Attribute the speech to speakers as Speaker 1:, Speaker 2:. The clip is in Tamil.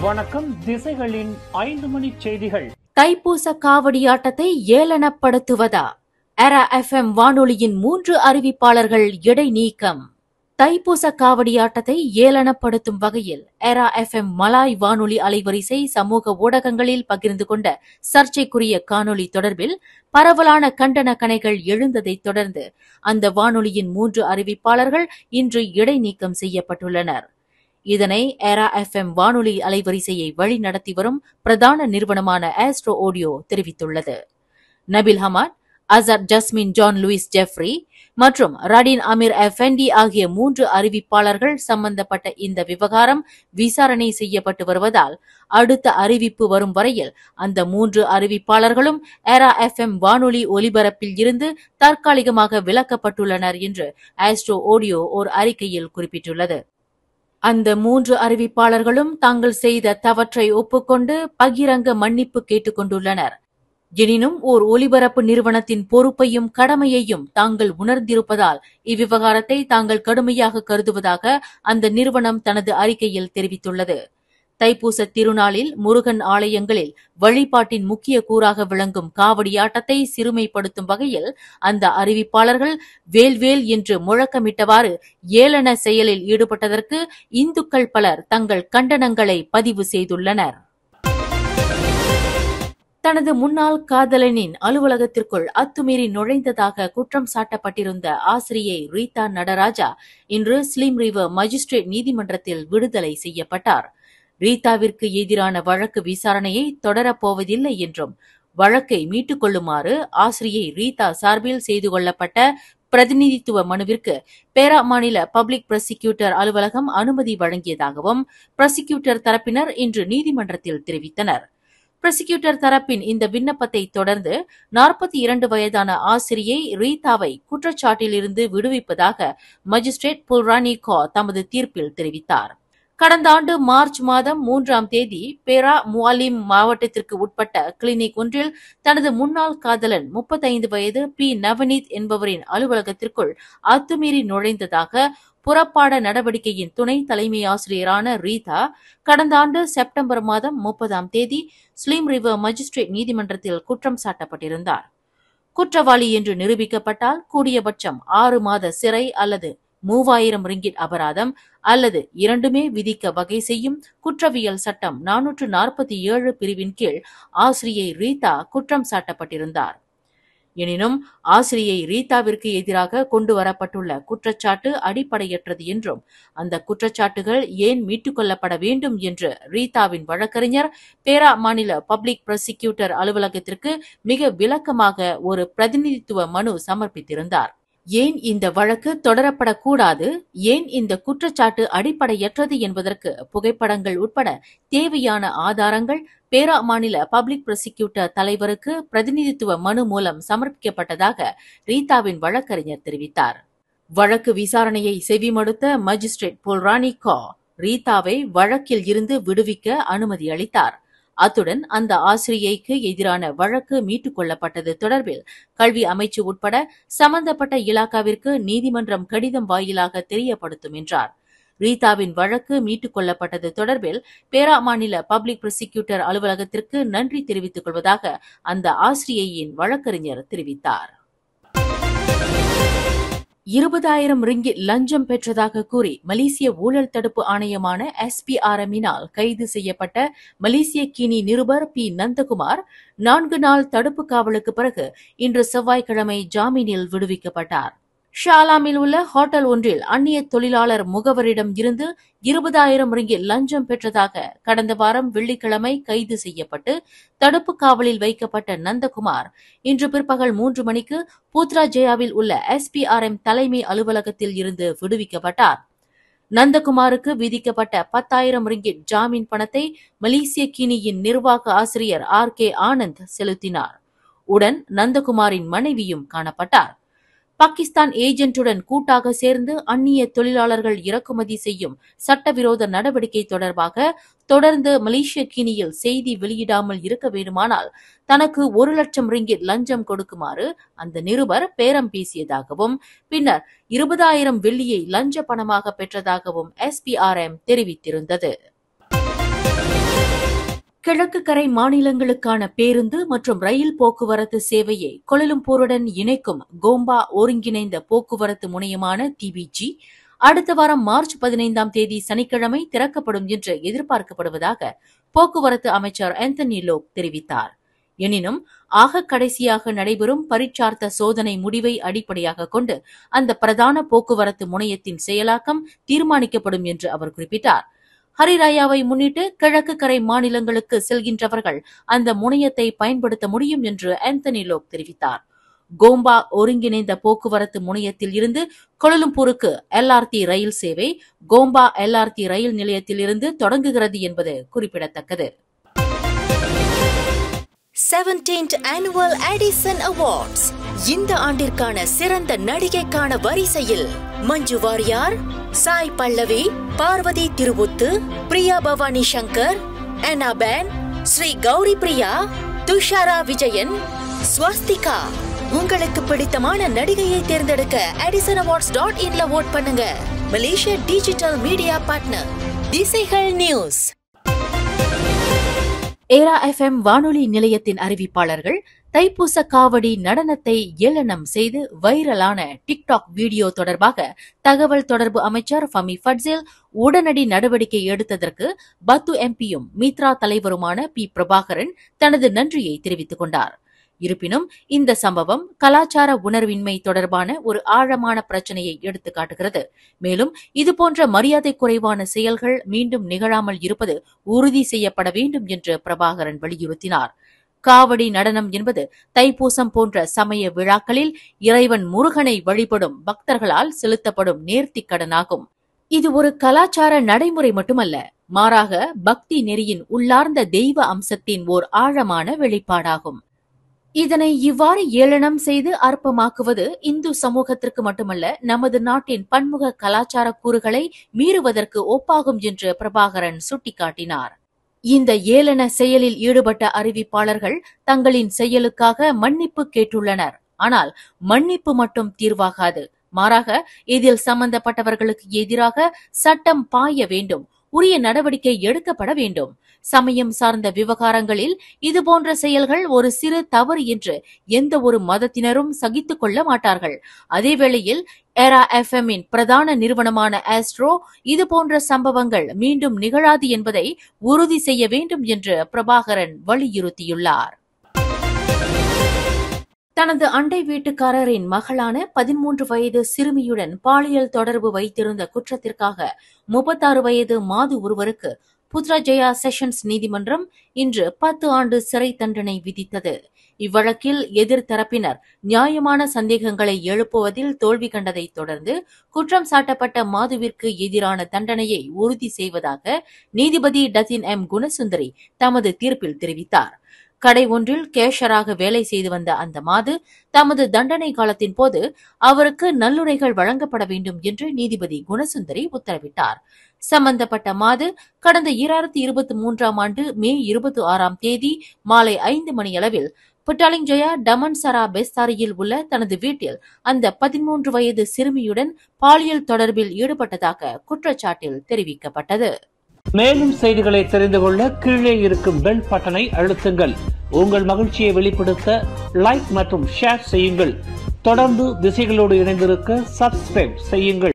Speaker 1: வணக்கம். திசைகளின் 5 மணி செய்திகள்.
Speaker 2: தைப்பூச காவடியாட்டத்தை ஏளனப்படுத்துவதா? எரா FM வானொலியின் 3 அறிவிப்பாளர்கள் இடைநீக்கம். தைப்பூச காவடியாட்டத்தை ஏளனப்படுத்தும் வகையில் எரா FM மலாய் வானொலி அலைவரிசை சமூக ஊடகங்களில் பகிர்ந்து கொண்ட சர்ச்சைக்குரிய காணொலி தொடர்பில் பரவலான கண்டன கணைகள் எழுந்ததைத் தொடர்ந்து அந்த வானொலியின் 3 அறிவிப்பாளர்கள் இன்று இடைநீக்கம் செய்யப்பட்டுள்ளனர். இதனை எரா FM வானொலி அலைவரிசையை வழிநடத்தி வரும் பிரதான நிறுவனமான ஆஸ்ட்ரோ ஆடியோ தெரிவித்துள்ளது. நபில் ஹமாட், அசர் ஜஸ்மின் ஜான் லூயிஸ் ஜெஃப்ரி மற்றும் ரடீன் அமீர் எஃபெண்டி ஆகிய 3 அறிவிப்பாளர்கள் சம்பந்தப்பட்ட இந்த விவகாரம் விசாரணை செய்யப்பட்டு வருவதால் அடுத்த அறிவிப்பு வரும் வரையில் அந்த 3 அறிவிப்பாளர்களும் எரா FM வானொலி ஒலிபரப்பில் இருந்து தற்காலிகமாக விலக்கப்பட்டுள்ளனர் என்று ஆஸ்ட்ரோ ஆடியோ ஒரு அறிக்கையில் குறிப்பிட்டுள்ளது. அந்த 3 அறிவிப்பாளர்களும் தாங்கள் செய்த தவற்றை ஒப்புக்கொண்டு பகிரங்க மன்னிப்பு கேட்டுக் கொண்டுள்ளனர். எனினும் ஓர் ஒலிபரப்பு நிறுவனத்தின் பொறுப்பையும் கடமையையும் தாங்கள் உணர்ந்திருப்பதால் இவ்விவகாரத்தை தாங்கள் கடுமையாக கருதுவதாக அந்த நிறுவனம் தனது அறிக்கையில் தெரிவித்துள்ளது. தைப்பூச திருநாளில் முருகன் ஆலயங்களில் வழிபாட்டின் முக்கிய கூறாக விளங்கும் காவடியாட்டத்தை சிறுமைப்படுத்தும் வகையில் அந்த அறிவிப்பாளர்கள் வேல்வேல் என்று முழக்கமிட்டவாறு ஏளன செயலில் ஈடுபட்டதற்கு இந்துக்கள் பலர் தங்கள் கண்டனங்களை பதிவு செய்துள்ளனர். தனது முன்னாள் காதலனின் அலுவலகத்திற்குள் அத்துமீறி நுழைந்ததாக குற்றம் சாட்டப்பட்டிருந்த ஆசிரியை ரீதா நடராஜா இன்று ஸ்லிம் ரிவர் மஜிஸ்ட்ரேட் நீதிமன்றத்தில் விடுதலை செய்யப்பட்டார். ரீதாவிற்கு எதிரான வழக்கு விசாரணையை தொடரப்போவதில்லை என்றும் வழக்கை மீட்டுக் கொள்ளுமாறு ஆசிரியை ரீதா சார்பில் செய்து கொள்ளப்பட்ட பிரதிநிதித்துவ மனுவிற்கு பேரா மாநில பப்ளிக் ப்ராசிக்யூட்டர் அலுவலகம் அனுமதி வழங்கியதாகவும் ப்ராசிக்யூட்டர் தரப்பினர் இன்று நீதிமன்றத்தில் தெரிவித்தனர். ப்ராசிக்யூட்டர் தரப்பின் இந்த விண்ணப்பத்தை தொடர்ந்து 42 வயதான ஆசிரியை ரீதாவை குற்றச்சாட்டிலிருந்து விடுவிப்பதாக மஜிஸ்ட்ரேட் புல்ரானி கோ தமது தீர்ப்பில் தெரிவித்தார். கடந்த ஆண்டு மார்ச் மாதம் 3ஆம் தேதி பேரா முவாலிம் மாவட்டத்திற்கு உட்பட்ட கிளினிக் ஒன்றில் தனது முன்னாள் காதலன் 35 வயது பி நவநீத் என்பவரின் அலுவலகத்திற்குள் அத்துமீறி நுழைந்ததாக புறப்பாட நடவடிக்கையின் துணை தலைமை ஆசிரியரான ரீதா கடந்த ஆண்டு செப்டம்பர் மாதம் 30ஆம் தேதி ஸ்லிம் ரிவர் மஜிஸ்ட்ரேட் நீதிமன்றத்தில் குற்றம் சாட்டப்பட்டிருந்தார். குற்றவாளி என்று நிரூபிக்கப்பட்டால் கூடியபட்சம் 6 மாத சிறை அல்லது 3000 ரிங்கிட் அபராதம் அல்லது இரண்டுமே விதிக்க வகை செய்யும் குற்றவியல் சட்டம் 447 பிரிவின் கீழ் ஆசிரியை ரீதா குற்றம் சாட்டப்பட்டிருந்தார். எனினும் ஆசிரியை ரீதாவிற்கு எதிராக கொண்டுவரப்பட்டுள்ள குற்றச்சாட்டு அடிப்படையற்றது என்றும் அந்த குற்றச்சாட்டுகள் ஏன் மீட்டுக் கொள்ளப்பட வேண்டும் என்று ரீதாவின் வழக்கறிஞர் பேரா மாநில பப்ளிக் ப்ராசிக்யூட்டர் அலுவலகத்திற்கு மிக விளக்கமாக ஒரு பிரதிநிதித்துவ மனு சமர்ப்பித்திருந்தார். ஏன் இந்த வழக்கு தொடரப்படக்கூடாது, ஏன் இந்த குற்றச்சாட்டு அடிப்படையற்றது என்பதற்கு புகைப்படங்கள் உட்பட தேவையான ஆதாரங்கள் பேரா மாநில பப்ளிக் ப்ராசிக்யூட்டர் தலைவருக்கு பிரதிநிதித்துவ மனு மூலம் சமர்ப்பிக்கப்பட்டதாக ரீதாவின் வழக்கறிஞர் தெரிவித்தார். வழக்கு விசாரணையை செவிமடுத்த மஜிஸ்ட்ரேட் புல்ரானி கோ ரீதாவை வழக்கில் இருந்து விடுவிக்க அனுமதி அளித்தார். அத்துடன் அந்த ஆசிரியைக்கு எதிரான வழக்கு மீட்டுக் கொள்ளப்பட்டது தொடர்பில் கல்வி அமைச்சு உட்பட சம்பந்தப்பட்ட இலாகாவிற்கு நீதிமன்றம் கடிதம் வாயிலாக தெரியப்படுத்தும் என்றார். ரீதாவின் வழக்கு மீட்டுக் கொள்ளப்பட்டது தொடர்பில் பேரா மாநில பப்ளிக் ப்ராசிக்யூட்டர் அலுவலகத்திற்கு நன்றி தெரிவித்துக் கொள்வதாக அந்த ஆசிரியையின் வழக்கறிஞர் தெரிவித்தார். 20,000 ரிங்கிட் லஞ்சம் பெற்றதாக கூறி மலேசிய ஊழல் தடுப்பு ஆணையமான SPRM-இனால் கைது செய்யப்பட்ட மலேசிய கினி நிருபர் பி நந்தகுமார் 4 நாள் தடுப்பு காவலுக்கு பிறகு இன்று செவ்வாய்க்கிழமை ஜாமீனில் விடுவிக்கப்பட்டார். ஷாலாமில் உள்ள ஹோட்டல் ஒன்றில் அந்நிய தொழிலாளர் முகவரிடம் இருந்து 20,000 ரிங்கிட் லஞ்சம் பெற்றதாக கடந்த வாரம் வெள்ளிக்கிழமை கைது செய்யப்பட்டு தடுப்பு காவலில் வைக்கப்பட்ட நந்தகுமார் இன்று பிற்பகல் 3 மணிக்கு பூத்ராஜயாவில் உள்ள SPRM தலைமை அலுவலகத்தில் இருந்து விடுவிக்கப்பட்டார். நந்தகுமாருக்கு விதிக்கப்பட்ட 10,000 ரிங்கிட் ஜாமீன் பணத்தை மலேசிய கினியின் நிர்வாக ஆசிரியர் RK ஆனந்த் செலுத்தினார். உடன் நந்தகுமாரின் மனைவியும் காணப்பட்டார். பாகிஸ்தான் ஏஜென்ட்டுடன் கூட்டாக சேர்ந்து அந்நிய தொழிலாளர்கள் இறக்குமதி செய்யும் சட்டவிரோத நடவடிக்கை தொடர்பாக தொடர்ந்து மலேசிய கினியில் செய்தி வெளியிடாமல் இருக்க வேண்டுமானால் தனக்கு 1 லட்சம் ரிங்கிட் லஞ்சம் கொடுக்குமாறு அந்த நிருபர் பேரம் பேசியதாகவும் பின்னர் 20,000 வெள்ளியை லஞ்ச பணமாக பெற்றதாகவும் SPRM தெரிவித்திருந்தது. கிழக்கு கரை மாநிலங்களுக்கான பேருந்து மற்றும் ரயில் போக்குவரத்து சேவையை கோலாலம்பூருடன் இணைக்கும் கோம்பா ஒருங்கிணைந்த போக்குவரத்து முனையமான TBG அடுத்த வாரம் மார்ச் 15ஆம் தேதி சனிக்கிழமை திறக்கப்படும் என்று எதிர்பார்க்கப்படுவதாக போக்குவரத்து அமைச்சர் ஆந்தனி லோக் தெரிவித்தார். எனினும் ஆக கடைசியாக நடைபெறும் பரீட்சார்த்த சோதனை முடிவை அடிப்படையாக கொண்டு அந்த பிரதான போக்குவரத்து முனையத்தின் செயலாக்கம் தீர்மானிக்கப்படும் என்று அவர் குறிப்பிட்டார். ஹரிராயாவை முன்னிட்டு கிழக்கு கரை மாநிலங்களுக்கு செல்கின்றவர்கள் அந்த முனையத்தை பயன்படுத்த முடியும் என்று ஆந்தனி லோக் தெரிவித்தார். கோம்பா ஒருங்கிணைந்த போக்குவரத்து முனையத்தில் இருந்து கோலாலம்பூருக்கு LRT ரயில் சேவை கோம்பா LRT ரயில் நிலையத்தில் இருந்து தொடங்குகிறது என்பது குறிப்பிடத்தக்கது.
Speaker 3: 17th Annual Edison Awards இந்த ஆண்டிற்கான சிறந்த நடிகைக்கான வரிசையில் மஞ்சு வாரியார், சாய் பல்லவி, பார்வதி திருவுத்து, பிரியா பவானி சங்கர், அனாபேன், ஸ்ரீ கௌரி பிரியா, துஷாரா விஜயன், ஸ்வஸ்திகா. உங்களுக்கு பிடித்தமான நடிகையை தேர்ந்தெடுக்க edisonAwards.in ஓட் பண்ணுங்க. மலேசியா டிஜிட்டல் மீடியா பார்ட்னர் திசைகள் நியூஸ்.
Speaker 2: ஏரா FM வானொலி நிலையத்தின் அறிவிப்பாளர்கள் தைப்பூச காவடி நடனத்தை ஏளனம் செய்து வைரலான டிக்டாக் வீடியோ தொடர்பாக தகவல் தொடர்பு அமைச்சர் ஃபமி ஃபட்சில் உடனடி நடவடிக்கை எடுத்ததற்கு பத்து MPயும் மித்ரா தலைவருமான P. பிரபாகரன் தனது நன்றியை தெரிவித்துக் கொண்டார். இருப்பினும் இந்த சம்பவம் கலாச்சார உணர்வின்மை தொடர்பான ஒரு ஆழமான பிரச்சனையை எடுத்துக் காட்டுகிறது. மேலும் இதுபோன்ற மரியாதை குறைவான செயல்கள் மீண்டும் நிகழாமல் இருப்பது உறுதி செய்யப்பட வேண்டும் என்று பிரபாகரன் வலியுறுத்தினார். காவடி நடனம் என்பது தைப்பூசம் போன்ற சமய விழாக்களில் இறைவன் முருகனை வழிபடும் பக்தர்களால் செலுத்தப்படும் நேர்த்திக் கடனாகும். இது ஒரு கலாச்சார நடைமுறை மட்டுமல்ல, மாறாக பக்தி நெறியின் உள்ளார்ந்த தெய்வ அம்சத்தின் ஓர் ஆழமான வெளிப்பாடாகும். இதனை இவ்வாறு ஏளனம் செய்து அற்பமாக்குவது இந்து சமூகத்திற்கு மட்டுமல்ல, நமது நாட்டின் பன்முக கலாச்சார கூறுகளை மீறுவதற்கு ஒப்பாகும் என்று பிரபாகரன் சுட்டிக்காட்டினார். இந்த ஏளன செயலில் ஈடுபட்ட அறிவிப்பாளர்கள் தங்களின் செயலுக்காக மன்னிப்பு கேட்டுள்ளனர். ஆனால் மன்னிப்பு மட்டும் தீர்வாகாது. மாறாக இதில் சம்பந்தப்பட்டவர்களுக்கு எதிராக சட்டம் பாய வேண்டும், உரிய நடவடிக்கை எடுக்கப்பட வேண்டும். சமயம் சார்ந்த விவகாரங்களில் இதுபோன்ற செயல்கள் ஒரு சிறு தவறு என்று எந்த ஒரு மதத்தினரும் சகித்துக் கொள்ள மாட்டார்கள். அதேவேளையில் ஏரா FMஇன் பிரதான நிறுவனமான ஆஸ்ட்ரோ இதுபோன்ற சம்பவங்கள் மீண்டும் நிகழாது என்பதை உறுதி செய்ய வேண்டும் என்று பிரபாகரன் வலியுறுத்தியுள்ளார். தனது அண்டை வீட்டுக்காரரின் மகளான 13 வயது சிறுமியுடன் பாலியல் தொடர்பு வைத்திருந்த குற்றத்திற்காக 36 வயது மாது ஒருவருக்கு புத்ராஜயா செஷன்ஸ் நீதிமன்றம் இன்று 10 ஆண்டு சிறை தண்டனை விதித்தது. இவ்வழக்கில் எதிர்த்தரப்பினர் நியாயமான சந்தேகங்களை எழுப்புவதில் தோல்வி கண்டதை தொடர்ந்து குற்றம் சாட்டப்பட்ட மாதுவிற்கு எதிரான தண்டனையை உறுதி செய்வதாக நீதிபதி டத்தின் M. குணசுந்தரி தமது தீர்ப்பில் தெரிவித்தார். கடை ஒன்றில் கேஷராக வேலை செய்து வந்த அந்த மாது தமது தண்டனை காலத்தின் போது அவருக்கு நல்லுறைகள் வழங்கப்பட வேண்டும் என்று நீதிபதி குணசுந்தரி உத்தரவிட்டார். சம்பந்தப்பட்ட மாது கடந்த 2023ஆம் ஆண்டு மே 26ஆம் தேதி மாலை 5 மணியளவில் புட்டாலிங்ஜயா டமன்சரா பெஸ்தாரியில் உள்ள தனது வீட்டில் அந்த 13 வயது சிறுமியுடன் பாலியல் தொடர்பில் ஈடுபட்டதாக குற்றச்சாட்டில் தெரிவிக்கப்பட்டது.
Speaker 1: மேலும் செய்திகளை தெரிந்து கொள்ள கீழே இருக்கும் பெல் பட்டனை அழுத்துங்கள். உங்கள் மகிழ்ச்சியை வெளிப்படுத்த லைக் மற்றும் ஷேர் செய்யுங்கள். தொடர்ந்து திசைகளோடு இணைந்திருக்க சப்ஸ்கிரைப் செய்யுங்கள்.